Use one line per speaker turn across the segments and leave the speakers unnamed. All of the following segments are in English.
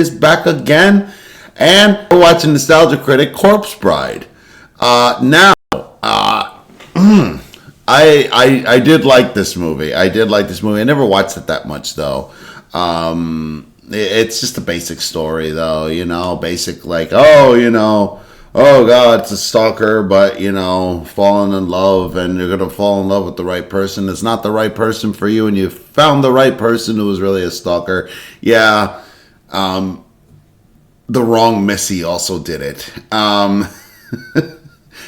is back again, and we're watching Nostalgia Critic Corpse Bride. I did like this movie. I never watched it that much though. It's just a basic story though, basic like, oh God, it's a stalker, but falling in love, and you're gonna fall in love with the right person. It's not the right person for you, and you found the right person who was really a stalker. Yeah, the wrong Missy also did it.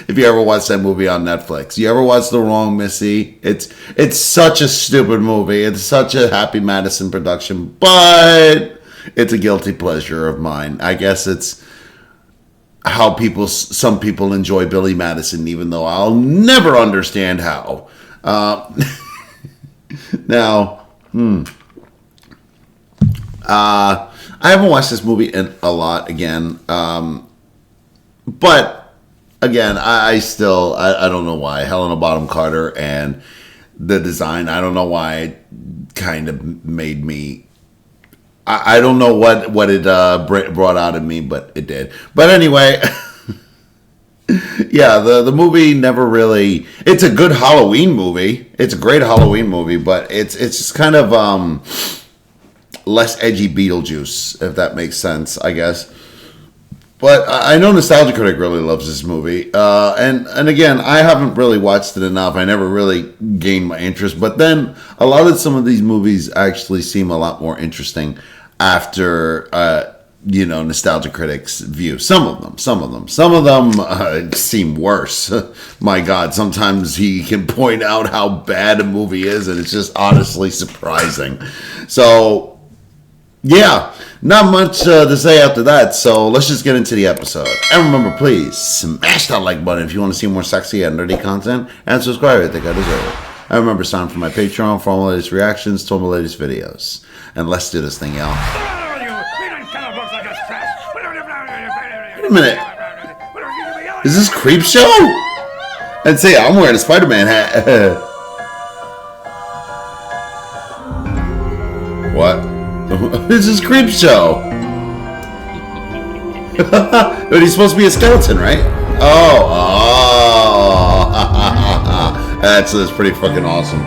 If you ever watched that movie on Netflix, you ever watched The Wrong Missy? It's such a stupid movie. It's such a Happy Madison production, but it's a guilty pleasure of mine. I guess it's how some people enjoy Billy Madison, even though I'll never understand how. Now, I haven't watched this movie in a lot again, but again, I don't know why. Helena Bonham Carter and the design, I don't know why it kind of made me... I don't know what it brought out of me, but it did. But anyway, yeah, the movie never really... It's a good Halloween movie. It's a great Halloween movie, but it's just kind of less edgy Beetlejuice, if that makes sense, I guess. But I know Nostalgia Critic really loves this movie. And again, I haven't really watched it enough. I never really gained my interest. But then some of these movies actually seem a lot more interesting after, Nostalgia Critic's view. Some of them seem worse. My God, sometimes he can point out how bad a movie is, and it's just honestly surprising. So... yeah, not much to say after that, so let's just get into the episode. And remember, please, smash that like button if you want to see more sexy and nerdy content, and subscribe if you think I deserve it. And remember, sign up for my Patreon for all my latest reactions to all my latest videos. And let's do this thing, y'all. Wait a minute. Is this Creep Show? And say, I'm wearing a Spider-Man hat. What? This is Creep Show. But he's supposed to be a skeleton, right? Oh. That's pretty fucking awesome.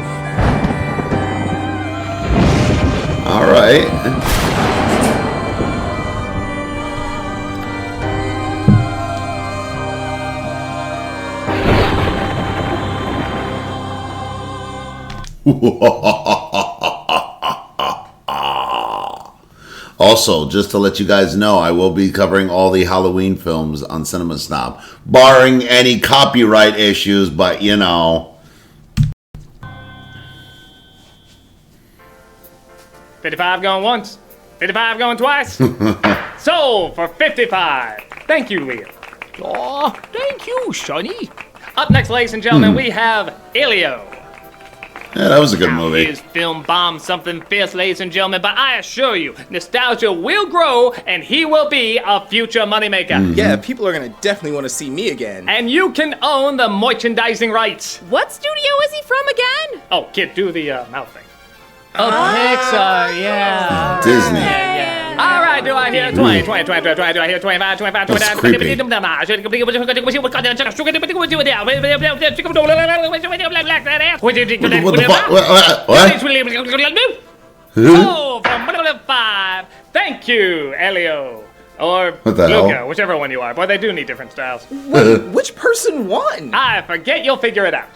All right. Also, just to let you guys know, I will be covering all the Halloween films on Cinema Snob, barring any copyright issues, but
55 going once, 55 going twice. So, for 55. Thank you, Leo.
Aw, thank you, Sonny.
Up next, ladies and gentlemen, we have Elio.
Yeah, that was a good movie.
His film bombed something fierce, ladies and gentlemen, but I assure you, nostalgia will grow, and he will be a future moneymaker.
Mm-hmm. Yeah, people are gonna definitely want to see me again.
And you can own the merchandising rights.
What studio is he from again?
Oh, kid, do the mouth thing. Oh, Pixar, yeah.
Disney.
Yeah. All right, do I hear 20, 20, 20, 20, 20, do I hear 25, 25, 25,
That's creepy. What the fuck? What?
So, from 1 to 5, thank you, Elio. Or
What the
Luca,
hell?
whichever one you are. Boy, they do need different styles.
Wait, which person won?
I forget, you'll figure it out.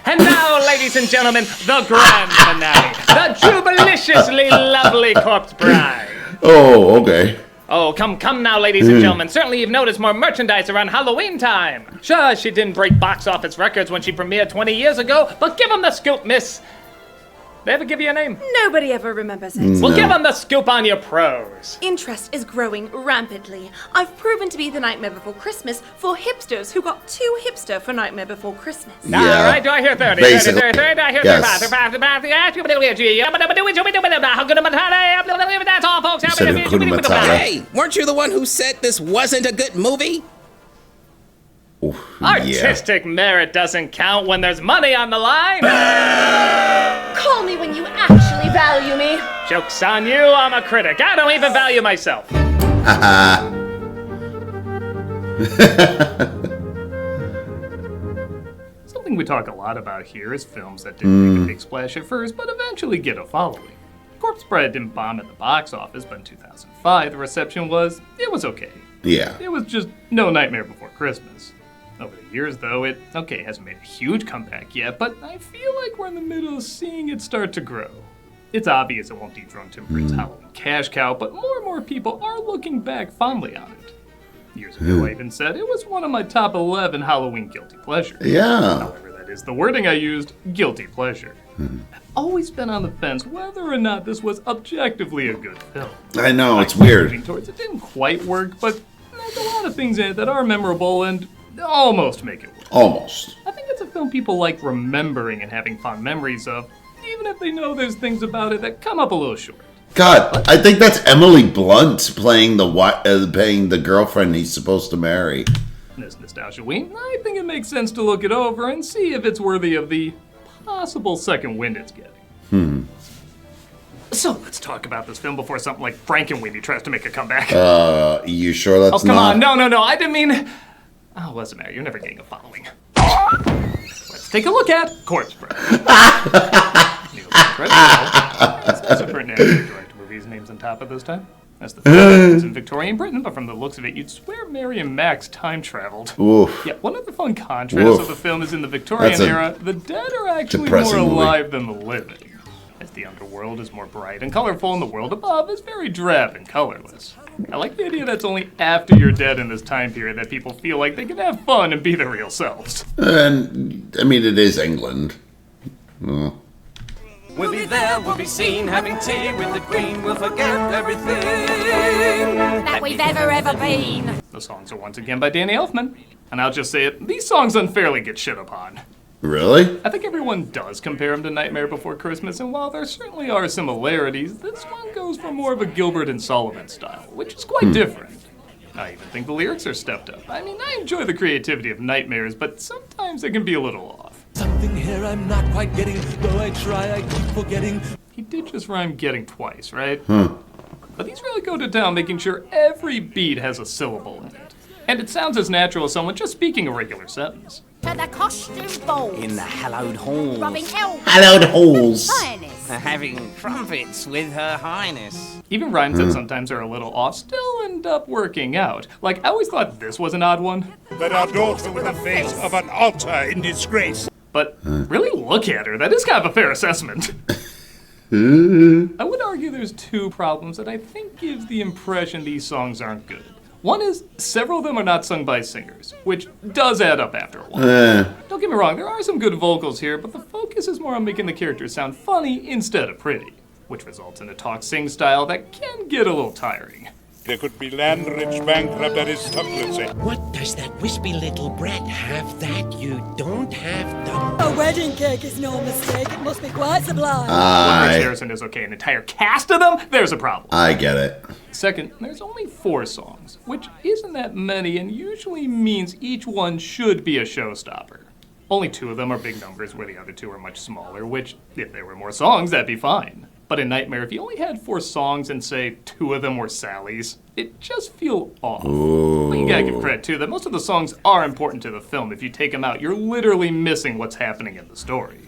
And now, ladies and gentlemen, the grand finale. The jubiliciously lovely Corpse Bride.
Oh, okay.
Oh, come now, ladies and gentlemen. Certainly you've noticed more merchandise around Halloween time. Sure, she didn't break box office records when she premiered 20 years ago, but give them the scoop, miss. They ever give you a name?
Nobody ever remembers it.
Well, give them the scoop on your pros.
Interest is growing rampantly. I've proven to be the Nightmare Before Christmas for hipsters who got too hipster for Nightmare Before Christmas.
Yeah.
All right, do I hear 30?
Basically.
30, 30, do I hear
Yes.
35? That's all, folks.
You said Hakuna Matata.
Hey, weren't you the one who said this wasn't a good movie?
Ooh,
Artistic merit doesn't count when there's money on the line.
Call me when you actually value me.
Joke's on you, I'm a critic. I don't even value myself. Something we talk a lot about here is films that didn't make a big splash at first, but eventually get a following. Corpse Bride didn't bomb at the box office, but in 2005, the reception was okay.
Yeah.
It was just no Nightmare Before Christmas. Over the years, though, it hasn't made a huge comeback yet, but I feel like we're in the middle of seeing it start to grow. It's obvious it won't dethrone Tim Burton's Halloween cash cow, but more and more people are looking back fondly on it. Years ago, I even said it was one of my top 11 Halloween guilty pleasures.
Yeah.
However, that is the wording I used, guilty pleasure. I've always been on the fence whether or not this was objectively a good film.
I know, it's weird.
Moving towards it didn't quite work, but there's a lot of things in it that are memorable and almost make it work.
Almost.
I think it's a film people like remembering and having fond memories of, even if they know there's things about it that come up a little short.
God, I think that's Emily Blunt playing the girlfriend he's supposed to marry.
This Nostalgia-Ween, I think it makes sense to look it over and see if it's worthy of the possible second wind it's getting. So let's talk about this film before something like Frankenweenie tries to make a comeback.
You sure that's
come
not?
on, no, I didn't mean... Oh, what's the matter? You're never getting a following. Let's take a look at Corpse Bride. It's a Burton actor direct movies names on top of this time. That's the film. It's in Victorian Britain, but from the looks of it, you'd swear Mary and Max time traveled.
Oof.
Yeah, one of the fun contrasts of the film is in the Victorian era, the dead are actually more alive than the living. As the underworld is more bright and colorful, and the world above is very drab and colorless. I like the idea that's only after you're dead in this time period that people feel like they can have fun and be their real selves.
And, I mean, it is England. Oh.
We'll be there, we'll be seen, having tea with the Queen. We'll forget everything that we've ever been.
The songs are once again by Danny Elfman. And I'll just say it, these songs unfairly get shit upon.
Really?
I think everyone does compare him to Nightmare Before Christmas, and while there certainly are similarities, this one goes for more of a Gilbert and Sullivan style, which is quite different. I even think the lyrics are stepped up. I mean, I enjoy the creativity of Nightmares, but sometimes they can be a little off.
Something here I'm not quite getting, though I try, I keep forgetting.
He did just rhyme getting twice, right? But these really go to town making sure every beat has a syllable in it. And it sounds as natural as someone just speaking a regular sentence.
To the costume balls.
In the hallowed halls.
Rubbing elbows.
Hallowed halls.
Highness.
Having trumpets with her highness.
Even rhymes that sometimes are a little off still end up working out. Like, I always thought this was an odd one.
That our daughter with the face of an altar in disgrace.
But really look at her, that is kind of a fair assessment. I would argue there's two problems that I think gives the impression these songs aren't good. One is, several of them are not sung by singers, which does add up after a while. Don't get me wrong, there are some good vocals here, but the focus is more on making the characters sound funny instead of pretty, which results in a talk-sing style that can get a little tiring.
There could be land rich bankrupt aristocracy.
What does that wispy little brat have that you don't have, Dumbo?
A wedding cake is no mistake. It must be quite sublime.
When Rich Harrison is okay, an entire cast of them, there's a problem.
I get it.
Second, there's only 4 songs, which isn't that many and usually means each one should be a showstopper. Only 2 of them are big numbers where the other 2 are much smaller, which, if there were more songs, that'd be fine. But in Nightmare, if you only had 4 songs and, say, 2 of them were Sally's, it just feel off. But you gotta give credit, too, that most of the songs are important to the film. If you take them out, you're literally missing what's happening in the story.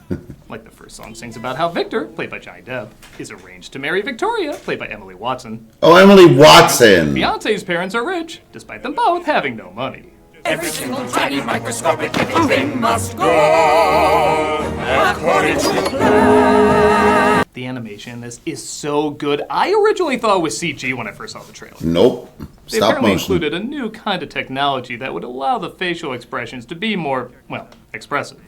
Like the first song sings about how Victor, played by Johnny Depp, is arranged to marry Victoria, played by Emily Watson.
Oh, Emily Watson!
Beyonce's parents are rich, despite them both having no money.
Every single tiny microscopic thing must go according to plan.
The animation in this is so good. I originally thought it was CG when I first saw the trailer.
Nope.
They
Stop
apparently
motion.
included a new kind of technology that would allow the facial expressions to be more, well, expressive,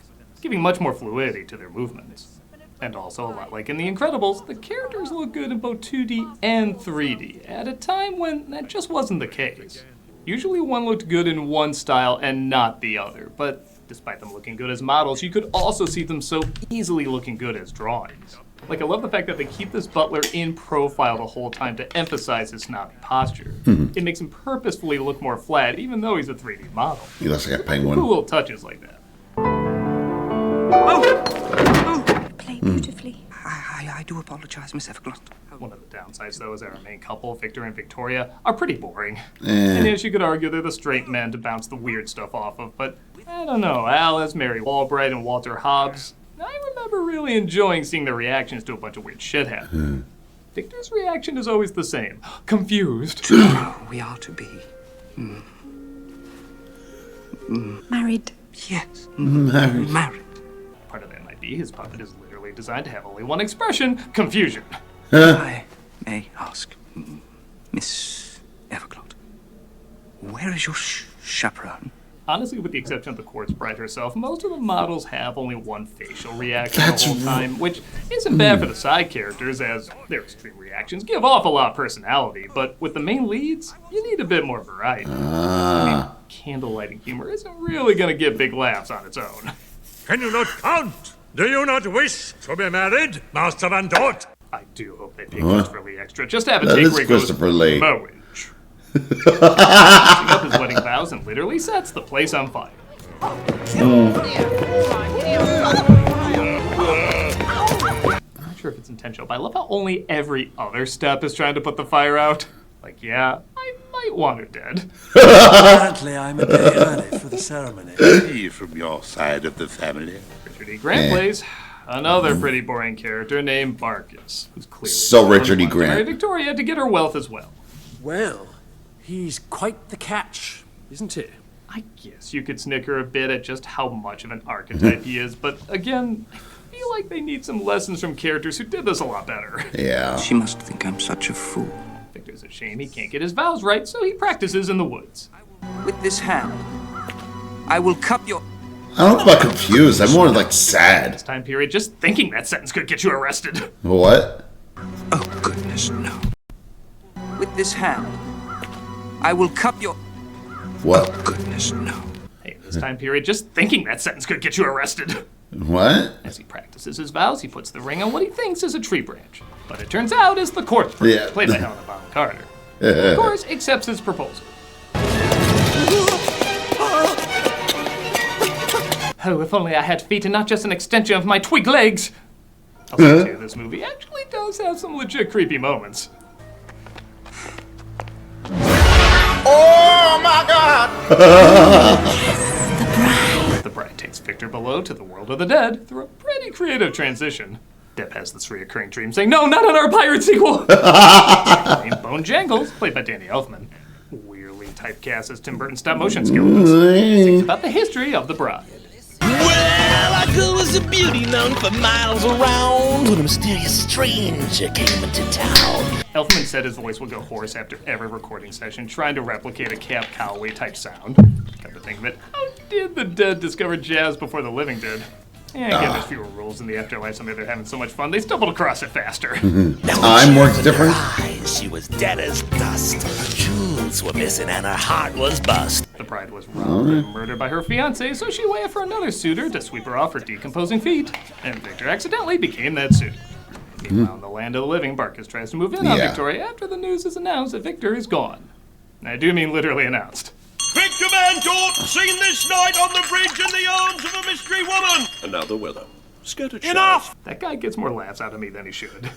giving much more fluidity to their movements. And also, a lot like in The Incredibles, the characters look good in both 2D and 3D, at a time when that just wasn't the case. Usually one looked good in one style and not the other, but despite them looking good as models, you could also see them so easily looking good as drawings. Like, I love the fact that they keep this butler in profile the whole time to emphasize his snobby posture. It makes him purposefully look more flat, even though he's a 3D model.
He looks like a penguin.
Cool little touches like that.
Play beautifully.
I do apologize, Miss Everglot.
One of the downsides, though, is that our main couple, Victor and Victoria, are pretty boring. And yes, you could argue they're the straight men to bounce the weird stuff off of, but I don't know. Alice, Mary Walbright, and Walter Hobbs, I remember really enjoying seeing their reactions to a bunch of weird shit happen. Victor's reaction is always the same. Confused.
We are to be...
Married.
Yes.
Married.
Part of that might be his puppet is literally designed to have only one expression, confusion.
I may ask, Miss Everglot, where is your chaperone?
Honestly, with the exception of the quartz bride herself, most of the models have only one facial reaction the whole time, which isn't bad for the side characters, as their extreme reactions give off a lot of personality, but with the main leads, you need a bit more variety. I mean, candle-lighting humor isn't really going to get big laughs on its own.
Can you not count? Do you not wish to be married, Master Van Dort?
I do hope they pay Christopher Lee extra, just to have a
That
take
is
where he goes,
Christopher Lee.
marriage. Picking up his wedding vows and literally sets the place on fire. I'm not sure if it's intentional, but I love how only every other step is trying to put the fire out. Like, yeah, I might want her dead.
Apparently, I'm a day early for the ceremony.
He from your side of the family.
Richard E. Grant plays another pretty boring character named Barkis, who's clearly
So Richard E.
wanted to marry
Grant.
Victoria to get her wealth as well.
Well, he's quite the catch, isn't he?
I guess you could snicker a bit at just how much of an archetype he is, but again, I feel like they need some lessons from characters who did this a lot better.
Yeah.
She must think I'm such a fool.
Victor's a shame he can't get his vows right, so he practices in the woods.
With this hand, I will cup your...
I don't know about confused. I'm more like sad.
This time period, just thinking that sentence could get you arrested.
What?
Oh, goodness, no. With this hand, I will cup your...
What?
Oh, goodness, no.
Hey, this time period, just thinking that sentence could get you arrested.
What?
As he practices his vows, he puts the ring on what he thinks is a tree branch. But it turns out it's the corpse branch, played by Helena Bonham Carter. Of course, accepts his proposal. Oh, if only I had feet and not just an extension of my twig legs. I'll say too, this movie actually does have some legit creepy moments.
Oh my God!
The bride takes Victor below to the world of the dead through a pretty creative transition. Depp has this reoccurring dream saying, "No, not on our pirate sequel!" Named Bone Jangles, played by Danny Elfman. Weirdly typecast as Tim Burton's stop-motion skills. Sings about the history of the bride.
Well, our girl was a beauty known for miles around when a mysterious stranger came into town.
Elfman said his voice would go hoarse after every recording session, trying to replicate a Cab Calloway type sound. Come to think of it, how did the dead discover jazz before the living did? Yeah, again, there's fewer rules in the afterlife, so maybe they're having so much fun, they stumbled across it faster.
Time works different.
Eyes, she was dead as dust. Her jewels were missing and her heart was bust.
The bride was robbed and murdered by her fiancé, so she waited for another suitor to sweep her off her decomposing feet. And Victor accidentally became that suitor. Meanwhile, in the land of the living, Barkis tries to move in on Victoria after the news is announced that Victor is gone. And I do mean literally announced.
Victor Van Dort, seen this night on the bridge in the arms of a mystery woman.
And now the weather. Scattered
Enough!
That guy gets more laughs out of me than he should.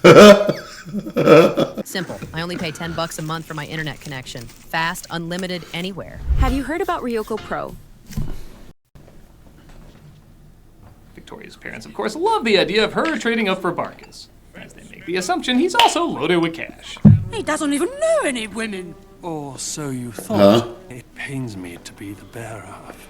Simple. I only pay $10 a month for my internet connection. Fast, unlimited, anywhere.
Have you heard about Ryoko Pro?
Victoria's parents, of course, love the idea of her trading up for Barkis, as they make the assumption he's also loaded with cash.
He doesn't even know any women.
Or so you thought. It pains me to be the bearer of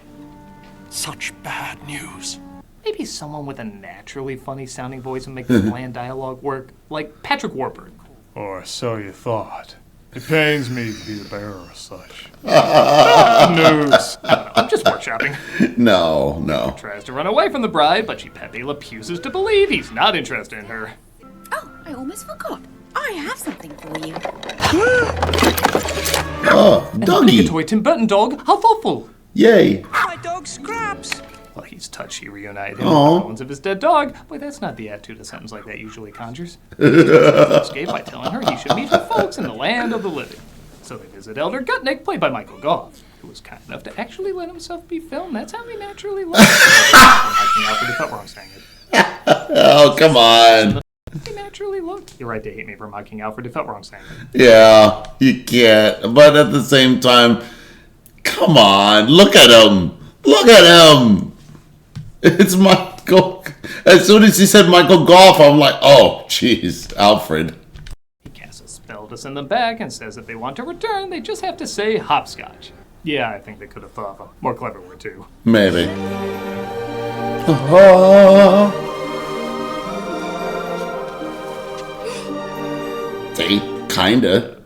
such bad news.
Maybe someone with a naturally funny sounding voice would make the bland dialogue work, like Patrick Warburton.
Or so you thought. It pains me to be the bearer of such.
News. I'm just workshopping.
No.
He tries to run away from the bride, but she Pepe Le Pews to believe he's not interested in her.
Oh, I almost forgot. I have something for you.
Oh, doggy.
A toy Tim Burton dog. How thoughtful.
Yay.
My dog Scraps.
Well, he's touched she reunited him with the bones of his dead dog. Boy, that's not the attitude a sentence like that usually conjures. He escaped by telling her he should meet her folks in the land of the living. So they visit Elder Gutnick, played by Michael Goff, who was kind enough to actually let himself be filmed. That's how he naturally loves it. I felt wrong saying it.
Oh, come on.
He naturally look. You're right to hate me for mocking Alfred. It felt wrong saying it.
Yeah, you can't. But at the same time, come on, look at him. Look at him. It's Michael. As soon as he said Michael Goff, I'm like, oh, jeez, Alfred.
He casts a spell to send them back and says if they want to return, they just have to say hopscotch. Yeah, I think they could have thought of a more clever word too.
Maybe. See, kinda.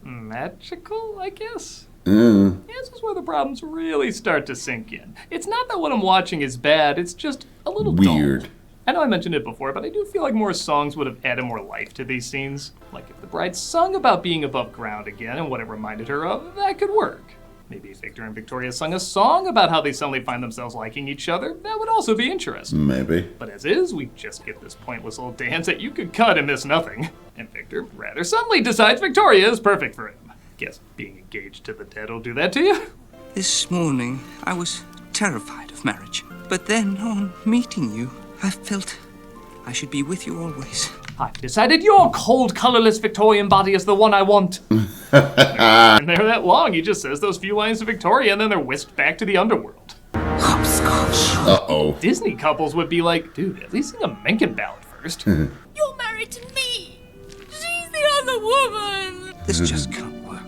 Magical, I guess?
Mm.
Yeah, this is where the problems really start to sink in. It's not that what I'm watching is bad, it's just a little
weird.
dull. I know I mentioned it before, but I do feel like more songs would have added more life to these scenes. Like if the bride sung about being above ground again and what it reminded her of, that could work. Maybe if Victor and Victoria sung a song about how they suddenly find themselves liking each other, that would also be interesting.
Maybe.
But as is, we just get this pointless little dance that you could cut and miss nothing. And Victor rather suddenly decides Victoria is perfect for him. Guess being engaged to the dead will do that to you?
This morning, I was terrified of marriage. But then, on meeting you, I felt I should be with you always.
I've decided your cold, colorless Victorian body is the one I want. And they're that long, he just says those few lines to Victoria and then they're whisked back to the underworld.
Uh-oh.
Disney couples would be like, dude, at least sing a Mencken ballad first.
You're married to me. She's the other woman.
This just can't work.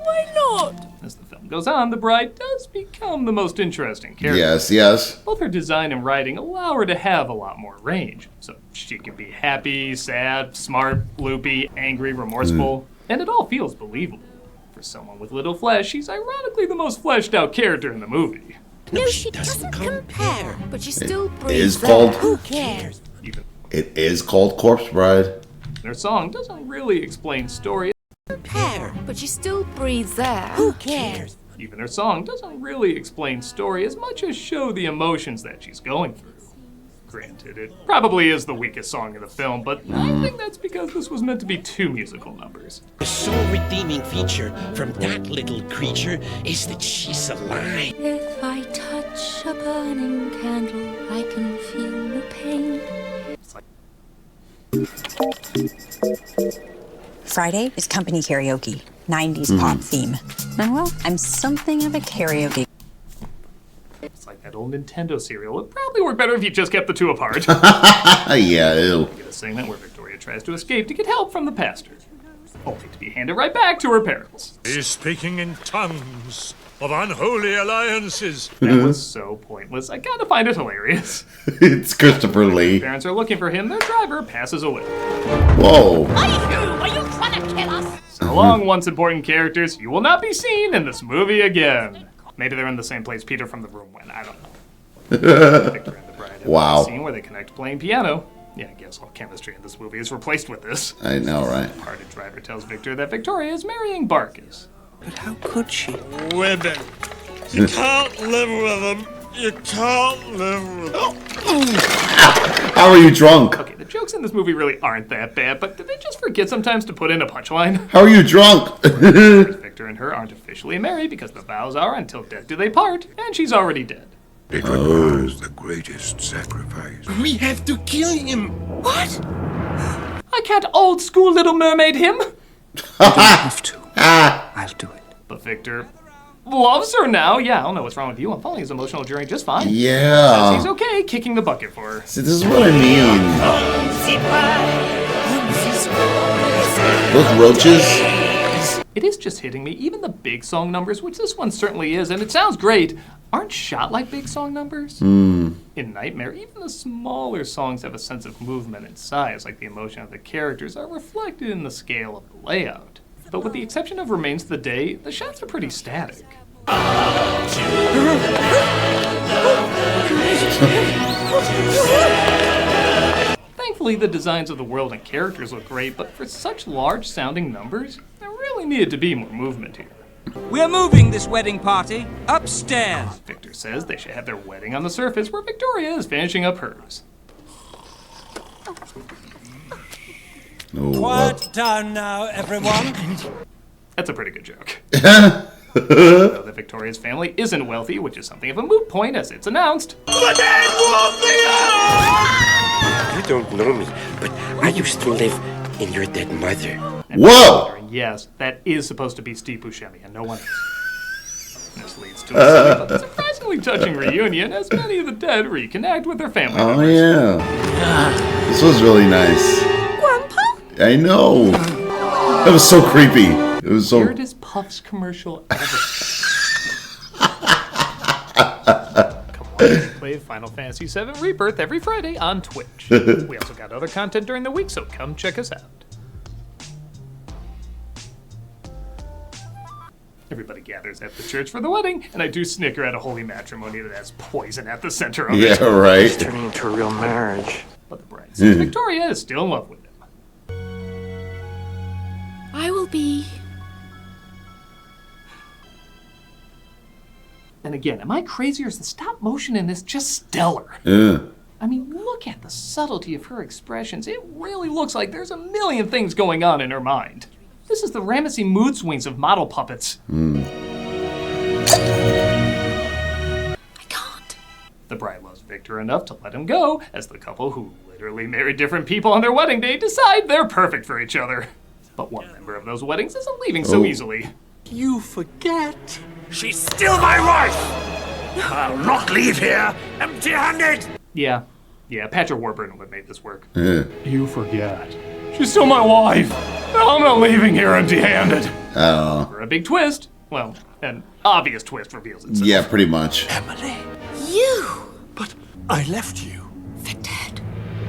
Why not?
As the film goes on, the bride does become the most interesting character.
Yes.
Both her design and writing allow her to have a lot more range. So she can be happy, sad, smart, loopy, angry, remorseful, and it all feels believable. For someone with little flesh, she's ironically the most fleshed out character in the movie.
No, she doesn't compare, but she still
It
breathes.
is called.
Who cares?
It is called Corpse Bride.
Their song doesn't really explain story.
Compare, but she still breathes there. Who cares?
Even her song doesn't really explain story as much as show the emotions that she's going through. Granted, it probably is the weakest song in the film, but I think that's because this was meant to be 2 musical numbers.
The sole redeeming feature from that little creature is that she's alive.
If I touch a burning candle, I can feel the pain.
Friday is company karaoke, 90s pop theme. And well, I'm something of a karaoke.
It's like that old Nintendo cereal. It'd probably work better if you just kept the 2 apart.
Yeah, ew.
Get a segment where Victoria tries to escape to get help from the pastor, only to be handed right back to her parents.
He's speaking in tongues of unholy alliances.
That was so pointless. I gotta find it hilarious.
It's Christopher Lee.
Parents are looking for him. Their driver passes away.
Whoa.
Are you trying to kill us?
So long, once important characters. You will not be seen in this movie again. Maybe they're in the same place Peter from The Room went. I don't know. Victor and the bride have
Wow.
a scene where they connect playing piano. Yeah, I guess all chemistry in this movie is replaced with this.
I know, right?
The hearted driver tells Victor that Victoria is marrying Barkis.
But how could she?
Women. You can't live with them. You can't live with them.
How are you drunk?
Okay, the jokes in this movie really aren't that bad, but did they just forget sometimes to put in a punchline?
How are you drunk?
Victor and her aren't officially married because the vows are until death do they part, and she's already dead.
It requires the greatest sacrifice.
We have to kill him.
What? I can't old school Little Mermaid him.
You don't have to. I'll do it.
But Victor loves her now. Yeah, I don't know what's wrong with you. I'm following his emotional journey just fine.
Yeah.
Says he's okay kicking the bucket for her.
See, this is what I mean. Those roaches.
It is just hitting me. Even the big song numbers, which this one certainly is, and it sounds great, aren't shot like big song numbers. In Nightmare, even the smaller songs have a sense of movement and size, like the emotion of the characters are reflected in the scale of the layout. But with the exception of Remains of the Day, the shots are pretty static. Thankfully, the designs of the world and characters look great, but for such large-sounding numbers, there really needed to be more movement here.
We're moving this wedding party upstairs.
Victor says they should have their wedding on the surface where Victoria is finishing up hers.
Quiet down now, everyone.
That's a pretty good joke. Though the Victoria's family isn't wealthy, which is something of a moot point as it's announced.
You don't know me, but I used to live in your dead mother.
Whoa!
Yes, that is supposed to be Steve Buscemi and no one else. This leads to a surprisingly touching reunion as many of the dead reconnect with their family members.
Oh, yeah. This was really nice.
Grandpa?
I know. That was so creepy. It was so...
Weirdest Puffs commercial ever. Come on, play Final Fantasy VII Rebirth every Friday on Twitch. We also got other content during the week, so come check us out. Everybody gathers at the church for the wedding, and I do snicker at a holy matrimony that has poison at the center of it.
Yeah, right.
It's turning into a real marriage.
But the bride says Victoria is still in love with him.
I will be.
And again, am I crazy or is the stop motion in this just stellar?
Yeah.
I mean, look at the subtlety of her expressions. It really looks like there's a million things going on in her mind. This is the Ramesses mood swings of model puppets.
Mm.
I can't.
The bride loves Victor enough to let him go, as the couple who literally married different people on their wedding day decide they're perfect for each other. But one member of those weddings isn't leaving so easily.
You forget. She's still my wife! I'll not leave here empty-handed!
Yeah, Patrick Warburton would make this work.
Yeah.
You forget. She's still my wife! I'm not leaving here empty-handed!
I don't
For a big twist, well, an obvious twist reveals itself.
Yeah, pretty much.
Emily.
You.
But I left you.
The dead.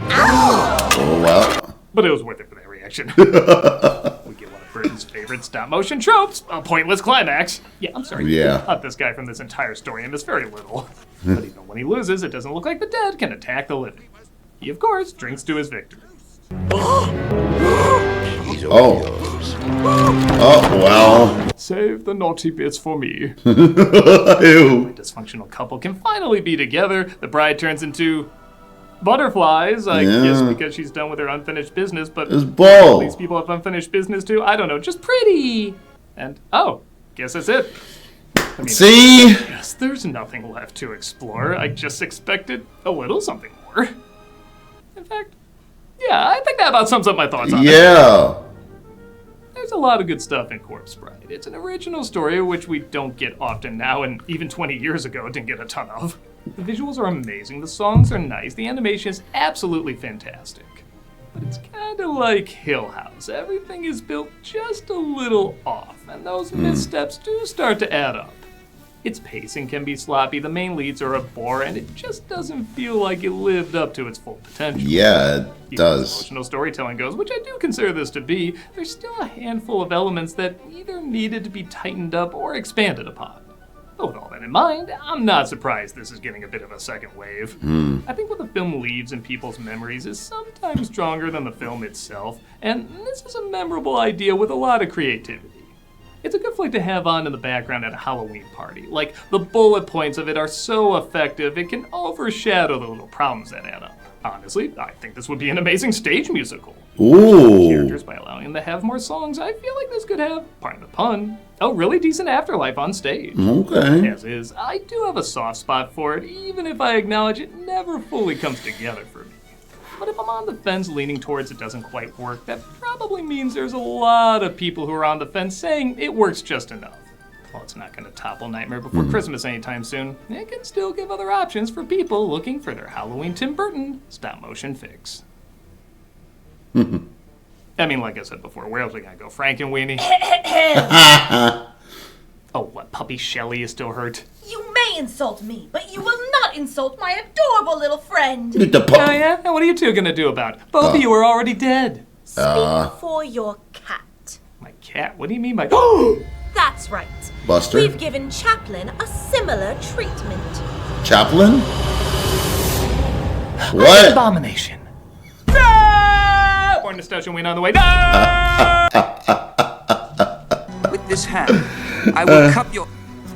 Oh, well.
But it was worth it for that reaction. We get one of Burton's favorite stop-motion tropes, a pointless climax. Yeah, I'm sorry.
Yeah.
Cut this guy from this entire story and miss very little. But even when he loses, it doesn't look like the dead can attack the living. He, of course, drinks to his victory.
Oh, well.
Save the naughty bits for me.
Ew.
The dysfunctional couple can finally be together. The bride turns into butterflies, I guess because she's done with her unfinished business, but
it's bull.
These people have unfinished business too. I don't know, just pretty. And, guess that's it. I mean,
see?
Yes, there's nothing left to explore. I just expected a little something more. In fact, yeah, I think that about sums up my thoughts on it.
Yeah.
There's a lot of good stuff in Corpse Bride. It's an original story, which we don't get often now, and even 20 years ago didn't get a ton of. The visuals are amazing, the songs are nice, the animation is absolutely fantastic. But it's kind of like Hill House. Everything is built just a little off, and those missteps do start to add up. Its pacing can be sloppy, the main leads are a bore, and it just doesn't feel like it lived up to its full potential.
Yeah, it
Even
does.
as emotional storytelling goes, which I do consider this to be, there's still a handful of elements that either needed to be tightened up or expanded upon. But with all that in mind, I'm not surprised this is getting a bit of a second wave. I think what the film leaves in people's memories is sometimes stronger than the film itself, and this is a memorable idea with a lot of creativity. It's a good flick to have on in the background at a Halloween party. Like, the bullet points of it are so effective, it can overshadow the little problems that add up. Honestly, I think this would be an amazing stage musical.
Ooh.
Characters, by allowing them to have more songs, I feel like this could have, pardon the pun, a really decent afterlife on stage.
Okay.
As is, I do have a soft spot for it, even if I acknowledge it never fully comes together for me. But if I'm on the fence leaning towards it doesn't quite work, that probably means there's a lot of people who are on the fence saying it works just enough. While it's not going to topple Nightmare Before Christmas anytime soon, it can still give other options for people looking for their Halloween Tim Burton stop-motion fix. I mean, like I said before, where else are we going to go? Frankenweenie? Oh, what, Puppy Shelley is still hurt?
You may insult me, but you will not insult my adorable little friend.
Oh, yeah? And what are you two going to do about it? Both of you are already dead.
Speak for your cat.
My cat? What do you mean by...
That's right.
Buster?
We've given Chaplin a similar treatment.
Chaplin?
An
What?
abomination. Ah! More Nostalgia-Ween on the way. Ah!
With this hand, I will cup your...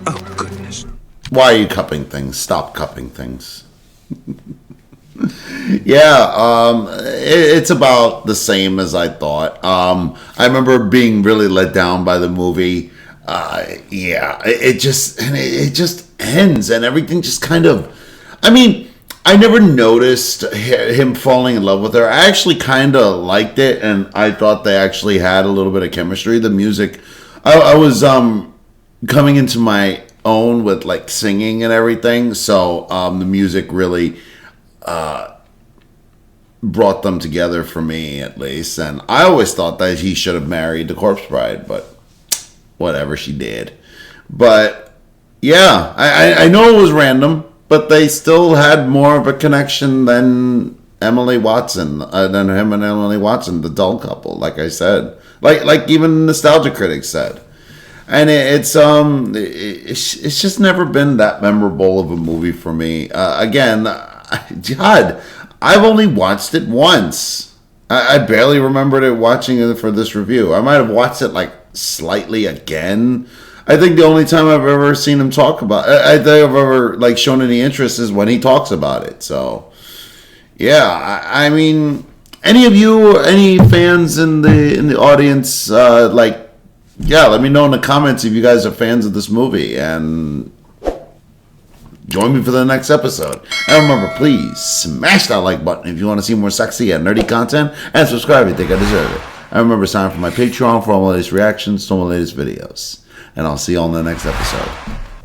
Oh, goodness.
Why are you cupping things? Stop cupping things. Yeah, it's about the same as I thought. I remember being really let down by the movie. Yeah, it just ends, and everything just kind of. I mean, I never noticed him falling in love with her. I actually kind of liked it, and I thought they actually had a little bit of chemistry. The music, I was coming into my own with like singing and everything, so the music really brought them together for me, at least. And I always thought that he should have married the corpse bride, but whatever, she did. But yeah, I know it was random, but they still had more of a connection than Emily Watson, than him and Emily Watson, the dull couple. Like I said, like even Nostalgia Critic said, and it's just never been that memorable of a movie for me. Again, God, I've only watched it once. I barely remembered it watching it for this review. I might have watched it like slightly again. I think the only time I've ever seen him talk about I think I've ever like shown any interest is when he talks about it. So yeah, I mean, any fans in the audience, like, yeah, let me know in the comments if you guys are fans of this movie, and join me for the next episode. And remember, please smash that like button if you want to see more sexy and nerdy content, and subscribe if you think I deserve it. And remember, sign up for my Patreon for all my latest reactions to all my latest videos. And I'll see you all in the next episode.